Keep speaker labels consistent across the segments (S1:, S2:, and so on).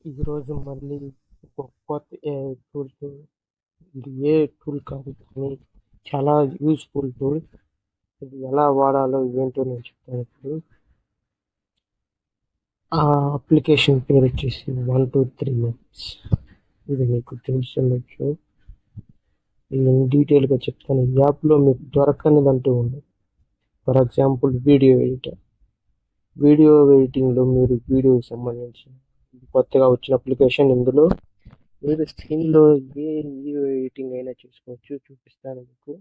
S1: ఈరోజు మళ్ళీ ఒక కొత్త ఏఐ టూల్‌తో ఇది ఏ టూల్ కాదు కానీ చాలా యూజ్‌ఫుల్ టూల్. ఇది ఎలా వాడాలో ఏంటో నేను చెప్తాను ఇప్పుడు. ఆ అప్లికేషన్ పేరు వచ్చేసి 123 మ్యాప్స్. ఇది మీకు తెలిసి ఉండొచ్చు. ఇది నేను డీటెయిల్‌గా చెప్తాను. ఈ యాప్‌లో మీకు దొరకనిదంటూ ఉండదు. For example video editor. Video ఎడిటింగ్‌లో మీరు వీడియోకి సంబంధించి కొత్తగా వచ్చిన అప్లికేషన్ ఇందులో మీరు స్క్రీన్‌లో ఏ వీడియో ఎడిటింగ్ అయినా చేసుకోవచ్చు. చూపిస్తాను మీకు.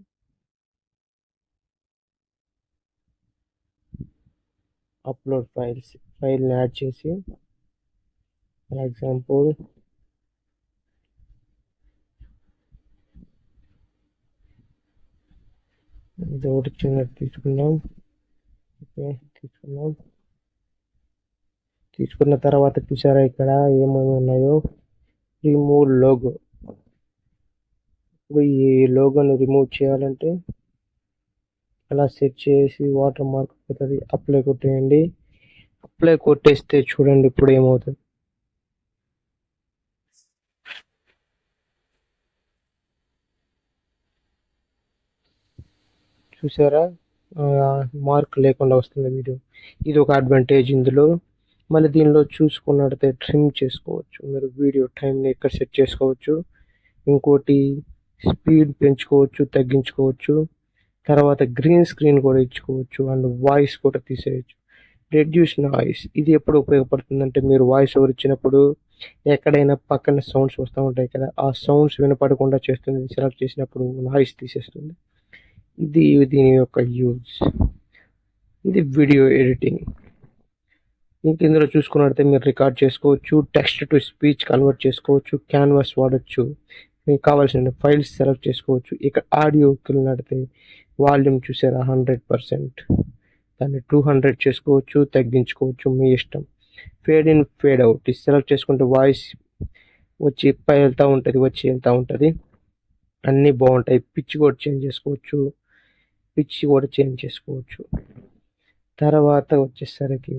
S1: అప్లోడ్ ఫైల్ని యాడ్ చేసి ఫర్ ఎగ్జాంపుల్ ఇది ఒకటి చిన్నది తీసుకున్నాం. ఓకే, తీసుకున్న తర్వాత చూసారా ఇక్కడ ఏమేమి ఉన్నాయో. Remove logo. ఈ లోగోని రిమూవ్ చేయాలంటే అలా సెట్ చేసి వాటర్ మార్క్ పోతుంది. అప్లై కొట్టేయండి. అప్లై కొట్టేస్తే చూడండి ఇప్పుడు ఏమవుతుంది. చూసారా, మార్క్ లేకుండా వస్తుంది వీడియో. ఇది ఒక అడ్వాంటేజ్ ఇందులో. మళ్ళీ దీనిలో చూసుకున్నట్టయితే ట్రిమ్ చేసుకోవచ్చు. మీరు వీడియో టైంని ఇక్కడ సెట్ చేసుకోవచ్చు. ఇంకోటి స్పీడ్ పెంచుకోవచ్చు, తగ్గించుకోవచ్చు. తర్వాత గ్రీన్ స్క్రీన్ కూడా ఇచ్చుకోవచ్చు అండ్ వాయిస్ కూడా తీసేయచ్చు. Reduce noise. ఇది ఎప్పుడు ఉపయోగపడుతుందంటే మీరు వాయిస్ ఓవర్ ఇచ్చినప్పుడు ఎక్కడైనా పక్కన సౌండ్స్ వస్తూ ఉంటాయి కదా, ఆ సౌండ్స్ వినపడకుండా చేస్తుంది. సెలెక్ట్ చేసినప్పుడు నాయిస్ తీసేస్తుంది. ఇది దీని యొక్క యూజ్. ఇది వీడియో ఎడిటింగ్. ఇంక ఇందులో చూసుకున్నట్లయితే మీరు రికార్డ్ చేసుకోవచ్చు, టెక్స్ట్ టు స్పీచ్ కన్వర్ట్ చేసుకోవచ్చు, క్యాన్వాస్ వాడచ్చు, మీకు కావాల్సిన ఫైల్స్ సెలెక్ట్ చేసుకోవచ్చు. ఇక ఆడియోకి వెళ్ళినట్లయితే వాల్యూమ్ చూసారా 100%, దాన్ని 200 చేసుకోవచ్చు, తగ్గించుకోవచ్చు, మీ ఇష్టం. ఫేడ్ ఇన్ ఫేడ్ అవుట్ ఇది సెలెక్ట్ చేసుకుంటే వాయిస్ వచ్చి వెళ్తూ ఉంటుంది, వచ్చి వెళ్తూ ఉంటుంది. అన్నీ బాగుంటాయి. పిచ్ కూడా చేంజ్ చేసుకోవచ్చు. తర్వాత వచ్చేసరికి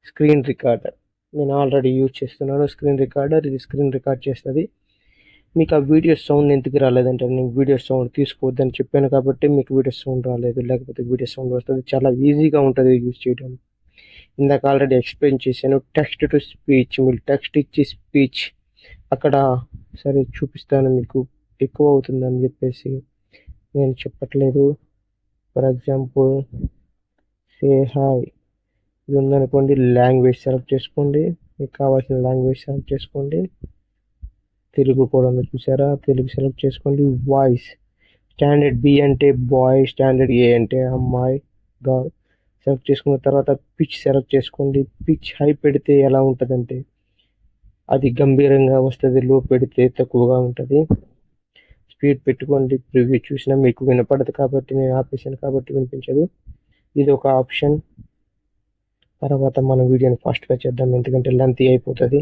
S1: స్క్రీన్ రికార్డర్. నేను ఆల్రెడీ యూజ్ చేస్తున్నాను స్క్రీన్ రికార్డర్. ఇది స్క్రీన్ రికార్డ్ చేస్తుంది. మీకు ఆ వీడియో సౌండ్ ఎందుకు రాలేదంటే నేను వీడియో సౌండ్ తీసుకోవద్దని చెప్పాను కాబట్టి మీకు వీడియో సౌండ్ రాలేదు, లేకపోతే వీడియో సౌండ్ వస్తుంది. చాలా ఈజీగా ఉంటుంది యూజ్ చేయడం. ఇందాక ఆల్రెడీ ఎక్స్ప్లెయిన్ చేశాను. టెక్స్ట్ టు స్పీచ్, మీరు టెక్స్ట్ ఇచ్చి స్పీచ్ అక్కడ సరే చూపిస్తాను మీకు, ఎక్కువ అవుతుందని చెప్పేసి నేను చెప్పట్లేదు. ఫర్ ఎగ్జాంపుల్ సే హాయ్ ఇది ఉందనుకోండి, లాంగ్వేజ్ సెలెక్ట్ చేసుకోండి, మీకు కావాల్సిన లాంగ్వేజ్ సెలెక్ట్ చేసుకోండి. తెలుగు కూడా ఉంది చూసారా, తెలుగు సెలెక్ట్ చేసుకోండి. వాయిస్ స్టాండర్డ్ బి అంటే బాయ్, స్టాండర్డ్ ఏ అంటే అమ్మాయి, గర్ల్ సెలెక్ట్ చేసుకున్న తర్వాత పిచ్ సెలెక్ట్ చేసుకోండి. పిచ్ హై పెడితే ఎలా ఉంటుందంటే అది గంభీరంగా వస్తుంది, లో పెడితే తక్కువగా ఉంటుంది. స్పీడ్ పెట్టుకోండి. ప్రివ్యూ చూసినా మీకు వినపడదు కాబట్టి నేను ఆపేసాను కాబట్టి వినిపించదు. ఇది ఒక ఆప్షన్. తర్వాత మన వీడియోని ఫాస్ట్గా చేద్దాం ఎందుకంటే లెంతీ అయిపోతుంది.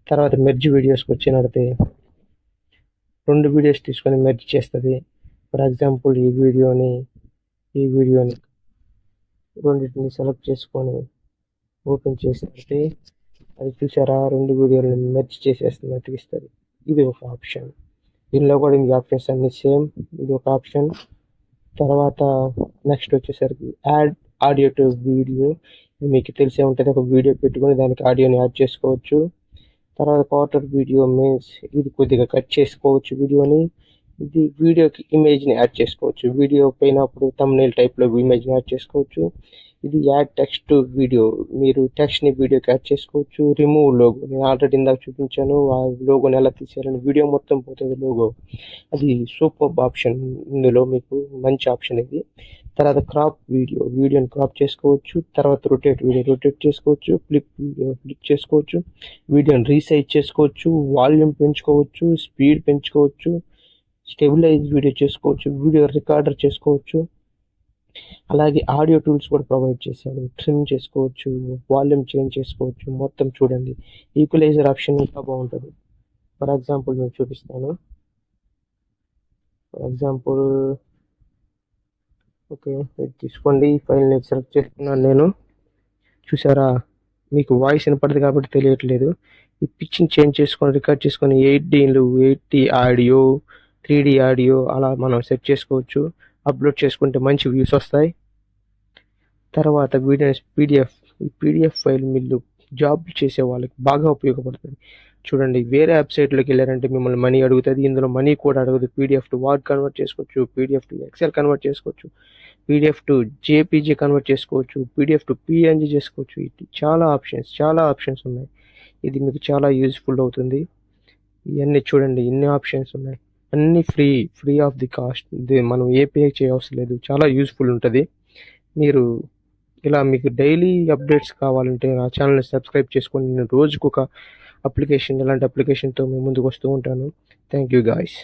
S1: తర్వాత మెర్జ్ వీడియోస్కి వచ్చినట్లయితే 2 వీడియోస్ తీసుకొని మెర్జ్ చేస్తుంది. ఫర్ ఎగ్జాంపుల్ ఈ వీడియోని రెండింటిని సెలెక్ట్ చేసుకొని ఓపెన్ చేసినట్లయితే అది చూసారా 2 వీడియోలను మెర్జ్ చేసేస్తుంది, అతికిస్తుంది. ఇది ఒక ఆప్షన్. దీనిలో కూడా ఈ ఆప్షన్స్ అన్ని సేమ్. ఇది ఒక ఆప్షన్. తర్వాత నెక్స్ట్ వచ్చేసరికి యాడ్ ఆడియో టు వీడియో. మీకు తెలిసే ఉంటుంది, ఒక వీడియో పెట్టుకొని దానికి ఆడియోని యాడ్ చేసుకోవచ్చు. తర్వాత క్వార్టర్ వీడియో మీన్స్ ఇది కొద్దిగా కట్ చేసుకోవచ్చు వీడియోని. ఇది వీడియోకి ఇమేజ్ని యాడ్ చేసుకోవచ్చు. వీడియో పోయినప్పుడు థంబ్నెయిల్ టైప్లో ఇమేజ్ని యాడ్ చేసుకోవచ్చు. ఇది యాడ్ టెక్స్ట్ టు వీడియో, మీరు టెక్స్ట్ని వీడియోకి యాడ్ చేసుకోవచ్చు. రిమూవ్ లోగో, నేను ఆల్రెడీ ఇందాక చూపించాను ఆ లోగోని ఎలా తీసేయాలని. వీడియో మొత్తం పోతుంది లోగో. అది సూపర్ ఆప్షన్, ఇందులో మీకు మంచి ఆప్షన్ ఇది. తర్వాత క్రాప్ వీడియోని క్రాప్ చేసుకోవచ్చు. తర్వాత రొటేట్ చేసుకోవచ్చు. ఫ్లిప్ చేసుకోవచ్చు. వీడియోని రీసైజ్ చేసుకోవచ్చు. వాల్యూమ్ పెంచుకోవచ్చు, స్పీడ్ పెంచుకోవచ్చు, స్టెబిలైజ్ వీడియో చేసుకోవచ్చు, వీడియో రికార్డర్ చేసుకోవచ్చు. అలాగే ఆడియో టూల్స్ కూడా ప్రొవైడ్ చేశాడు. ట్రిమ్ చేసుకోవచ్చు, వాల్యూమ్ చేంజ్ చేసుకోవచ్చు. మొత్తం చూడండి. ఈక్వలైజర్ ఆప్షన్ ఇంకా బాగుంటుంది. ఫర్ ఎగ్జాంపుల్ నేను చూపిస్తాను. ఫర్ ఎగ్జాంపుల్ ఓకే, తీసుకోండి. ఫైల్ని సెలెక్ట్ చేసుకున్నాను నేను. చూసారా మీకు వాయిస్ వినపడదు కాబట్టి తెలియట్లేదు. ఈ పిచ్‌ని చేంజ్ చేసుకొని, రికార్డ్ చేసుకొని 80 ఆడియో, 3D ఆడియో అలా మనం సెట్ చేసుకోవచ్చు. అప్‌లోడ్ చేసుకుంటే మంచి వ్యూస్ వస్తాయి. తర్వాత వీడియోస్ ఈ పీడిఎఫ్ ఫైల్ మీరు జాబ్ చేసే వాళ్ళకి బాగా ఉపయోగపడుతుంది. చూడండి, వేరే వెబ్‌సైట్‌లోకి వెళ్లారంటే మిమ్మల్ని మనీ అడుగుతది. ఇందులో మనీ కూడా అడగదు. పీడిఎఫ్ టు వర్డ్ కన్వర్ట్ చేసుకోవచ్చు. పీడిఎఫ్ టు ఎక్సెల్ కన్వర్ట్ చేసుకోవచ్చు. పీడిఎఫ్ టు జేపీజీ కన్వర్ట్ చేసుకోవచ్చు. పీడిఎఫ్ టు పీఎన్జీ చేసుకోవచ్చు. ఇది చాలా ఆప్షన్స్ ఉన్నాయి. ఇది మీకు చాలా యూజ్‌ఫుల్ అవుతుంది. ఇవన్నీ చూడండి, ఎన్ని ఆప్షన్స్ ఉన్నాయి. అన్నీ ఫ్రీ ఆఫ్ ది కాస్ట్. ఇది మనం ఏ పే చేయవసరం లేదు. చాలా యూజ్‌ఫుల్ ఉంటది. మీరు ఇలా మీకు డైలీ అప్డేట్స్ కావాలంటే నా ఛానల్‌ని సబ్స్క్రైబ్ చేసుకొని, నేను రోజుకొక ఇలాంటి అప్లికేషన్‌తో మీ ముందుకు వస్తూ ఉంటాను. Thank you guys.